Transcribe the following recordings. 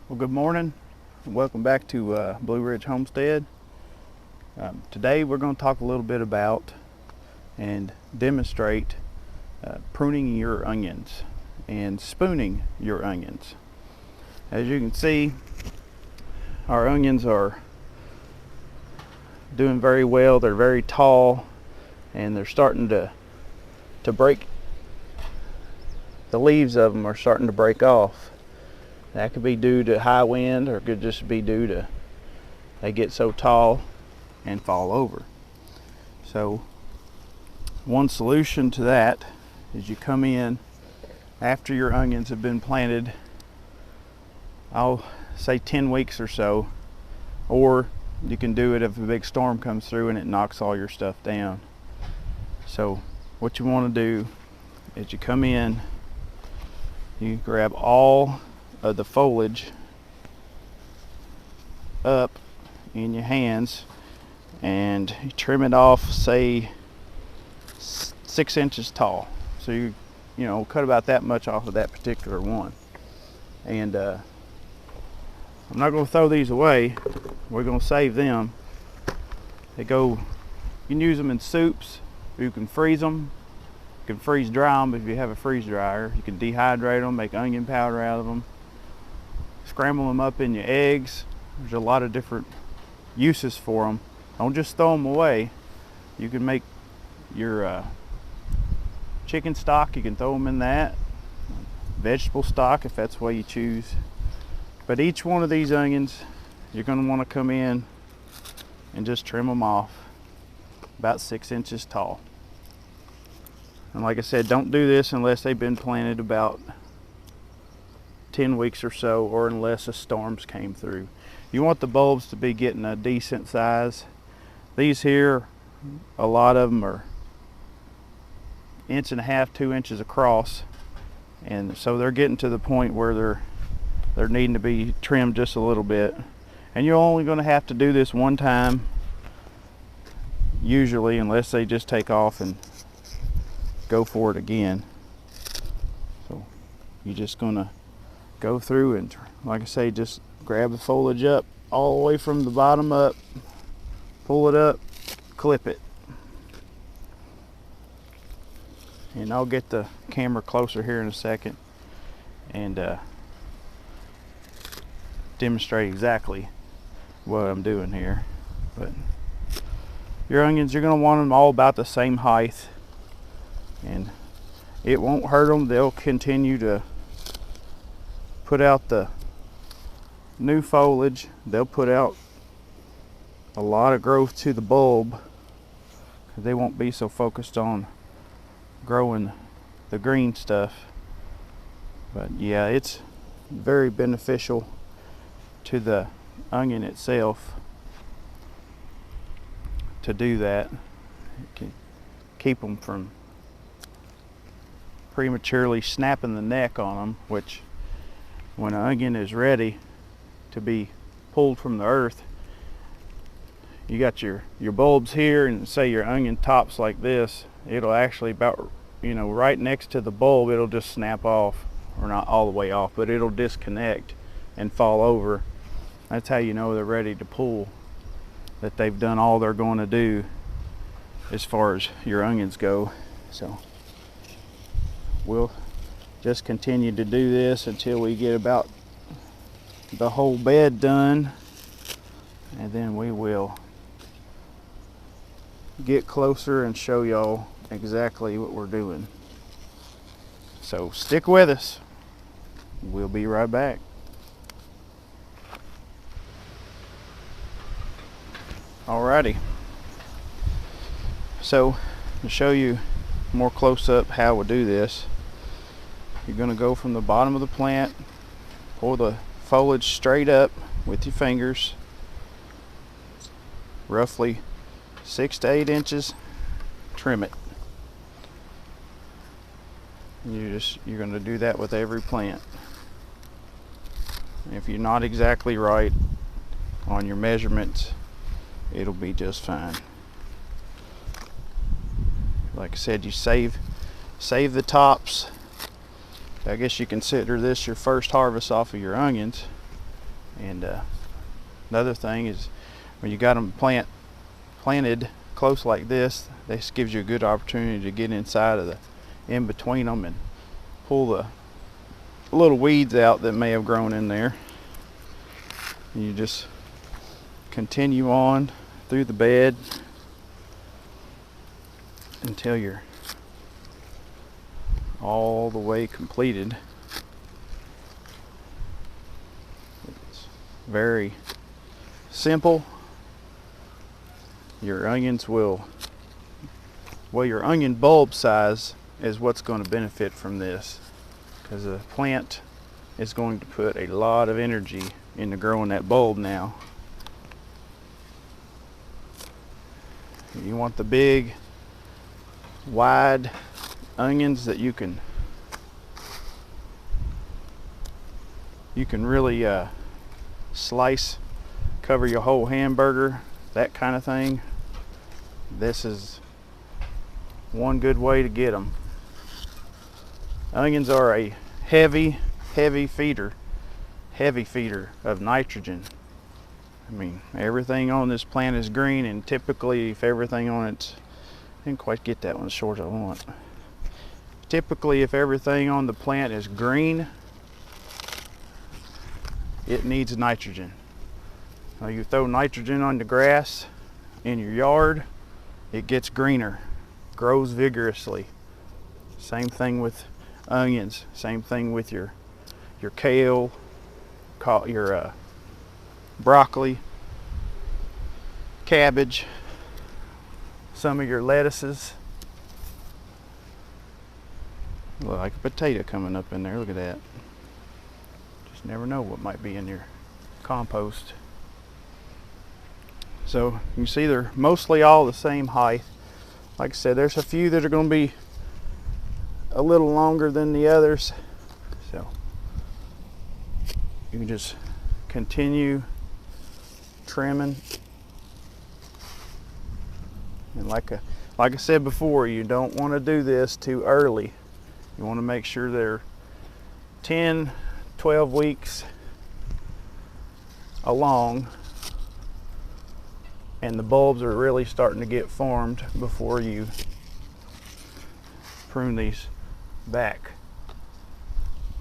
Well, good morning and welcome back to Blue Ridge Homestead. Today we're going to talk a little bit about and demonstrate pruning your onions and spooning your onions. As you can see, our onions are doing very well. They're very tall and they're starting to break. The leaves of them are starting to break off. That could be due to high wind, or it could just be due to they get so tall and fall over. So one solution to that is you come in after your onions have been planted, I'll say 10 weeks or so, or you can do it if a big storm comes through and it knocks all your stuff down. So what you want to do is you come in, you grab all of the foliage up in your hands and you trim it off, say 6 inches tall. So you cut about that much off of that particular one. And I'm not going to throw these away. We're going to save them. You can use them in soups. You can freeze them. You can freeze dry them if you have a freeze dryer. You can dehydrate them, make onion powder out of them. Scramble them up in your eggs. There's a lot of different uses for them. Don't just throw them away. You can make your chicken stock, you can throw them in that. Vegetable stock if that's what you choose. But each one of these onions, you're going to want to come in and just trim them off about 6 inches tall. And like I said, don't do this unless they've been planted about 10 weeks or so, or unless the storms came through. You want the bulbs to be getting a decent size. These here, a lot of them are 1.5 inches, 2 inches across, and so they're getting to the point where they're needing to be trimmed just a little bit. And you're only going to have to do this one time usually, unless they just take off and go for it again. So you're just going to go through and, like I say, just grab the foliage up all the way from the bottom up, pull it up, clip it. And I'll get the camera closer here in a second and demonstrate exactly what I'm doing here. But your onions, you're going to want them all about the same height, and it won't hurt them. They'll continue to put out the new foliage. They'll put out a lot of growth to the bulb because they won't be so focused on growing the green stuff. But yeah, it's very beneficial to the onion itself to do that. It can keep them from prematurely snapping the neck on them, which when an onion is ready to be pulled from the earth, you got your bulbs here, and say your onion tops like this, it'll actually about, right next to the bulb, it'll just snap off, or not all the way off, but it'll disconnect and fall over. That's how you know they're ready to pull, that they've done all they're going to do as far as your onions go. So we'll just continue to do this until we get about the whole bed done, and then we will get closer and show y'all exactly what we're doing. So stick with us. We'll be right back. Alrighty. So to show you more close up how we do this, you're going to go from the bottom of the plant, pull the foliage straight up with your fingers, roughly 6 to 8 inches, trim it. You're going to do that with every plant. And if you're not exactly right on your measurements, it'll be just fine. Like I said, you save the tops. I guess you consider this your first harvest off of your onions. And another thing is when you got them planted close like this gives you a good opportunity to get inside of the in between them and pull the little weeds out that may have grown in there. And you just continue on through the bed until you're all the way completed. It's very simple. Your onions your onion bulb size is what's going to benefit from this, because the plant is going to put a lot of energy into growing that bulb now. You want the big, wide onions that you can really slice, cover your whole hamburger, that kind of thing. This is one good way to get them. Onions are a heavy feeder of nitrogen. I mean, everything on this plant is green, and typically if everything on it, I didn't quite get that one as short as I want. Typically if everything on the plant is green, it needs nitrogen. Now you throw nitrogen on the grass in your yard, it gets greener, grows vigorously. Same thing with onions, same thing with your kale, your broccoli, cabbage, some of your lettuces. Look like a potato coming up in there, look at that. Just never know what might be in your compost. So you can see they're mostly all the same height. Like I said, there's a few that are going to be a little longer than the others. So you can just continue trimming. And like I said before, you don't want to do this too early. You want to make sure they're 10, 12 weeks along and the bulbs are really starting to get formed before you prune these back.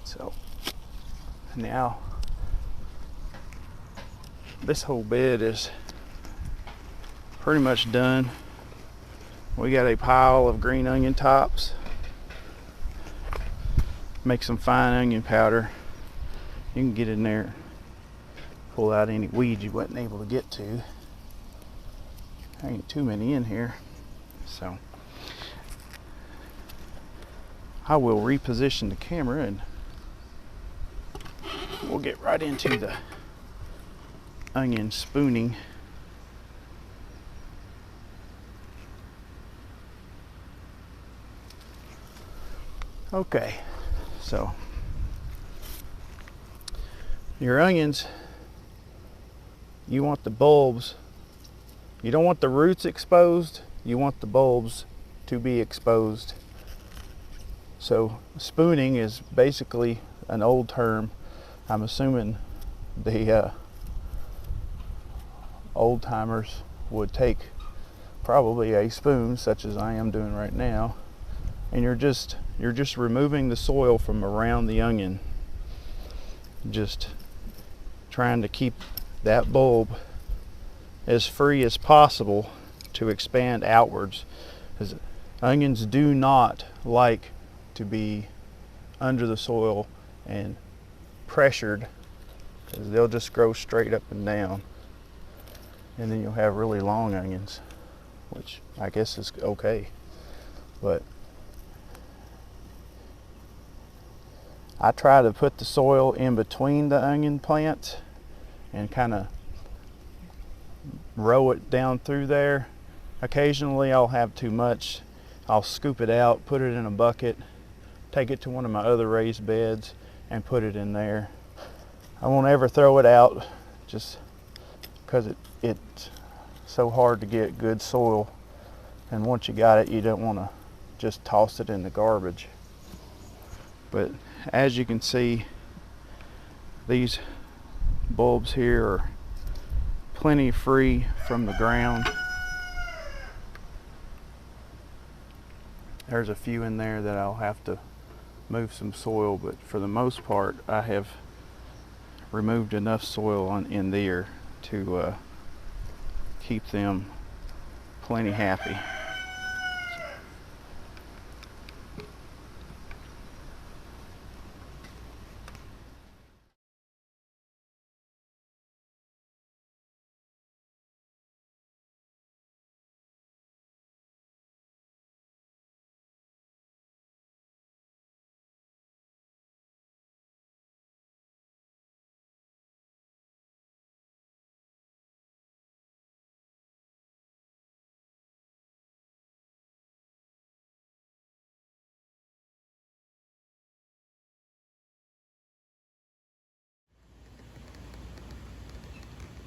So now this whole bed is pretty much done. We got a pile of green onion tops. Make some fine onion powder. You can get in there, pull out any weeds you wasn't able to get to. There ain't too many in here, so I will reposition the camera and we'll get right into the onion spooning. Okay, so your onions, you want the bulbs. You don't want the roots exposed, you want the bulbs to be exposed. So spooning is basically an old term. I'm assuming the old timers would take probably a spoon, such as I am doing right now, and you're just removing the soil from around the onion, just trying to keep that bulb as free as possible to expand outwards, because onions do not like to be under the soil and pressured, because they'll just grow straight up and down, and then you'll have really long onions, which I guess is okay. But I try to put the soil in between the onion plants and kind of row it down through there. Occasionally I'll have too much. I'll scoop it out, put it in a bucket, take it to one of my other raised beds and put it in there. I won't ever throw it out, just because it's so hard to get good soil, and once you got it, you don't want to just toss it in the garbage. But as you can see, these bulbs here are plenty free from the ground. There's a few in there that I'll have to move some soil, but for the most part I have removed enough soil in there to keep them plenty happy.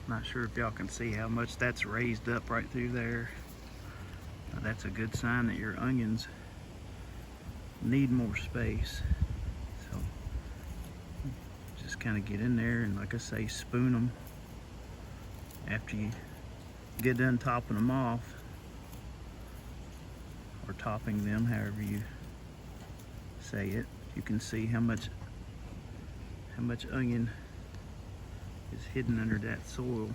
Not sure if y'all can see how much that's raised up right through there. That's a good sign that your onions need more space. So just kind of get in there and, like I say, spoon them after you get done topping them off, or topping them, however you say it. You can see how much onion is hidden under that soil.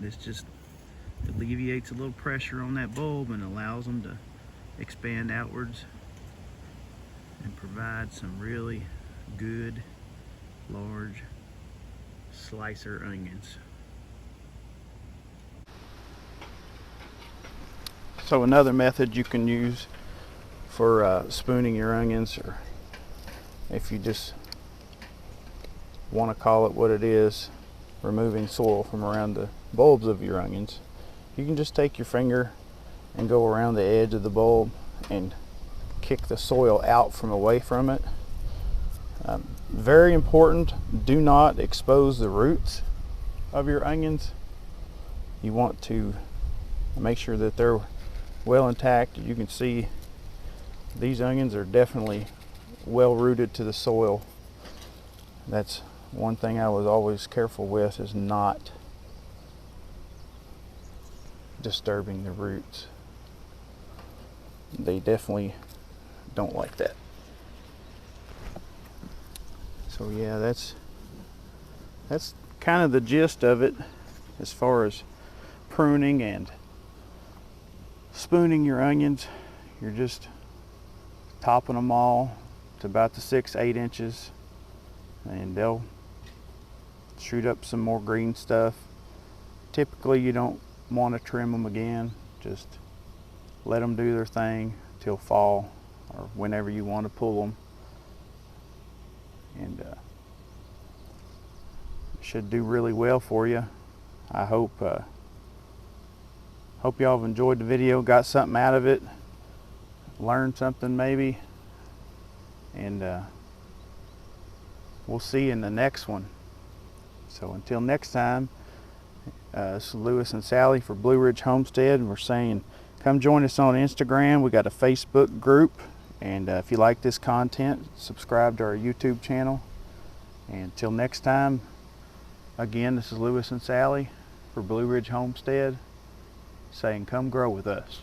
This just alleviates a little pressure on that bulb and allows them to expand outwards and provide some really good large slicer onions. So another method you can use for spooning your onions, or if you just want to call it what it is, removing soil from around the bulbs of your onions, you can just take your finger and go around the edge of the bulb and kick the soil out from away from it. Very important, do not expose the roots of your onions. You want to make sure that they're well intact. You can see these onions are definitely well rooted to the soil. That's one thing I was always careful with, is not disturbing the roots. They definitely don't like that. So yeah, that's kind of the gist of it as far as pruning and spooning your onions. You're just topping them all to about the 6-8 inches, and they'll shoot up some more green stuff. Typically you don't want to trim them again, just let them do their thing till fall or whenever you want to pull them, and it should do really well for you. I hope y'all have enjoyed the video, got something out of it, learned something maybe, and we'll see you in the next one. So until next time, this is Lewis and Sally for Blue Ridge Homestead, and we're saying come join us on Instagram. We got a Facebook group, and if you like this content, subscribe to our YouTube channel. And until next time, again, this is Lewis and Sally for Blue Ridge Homestead saying come grow with us.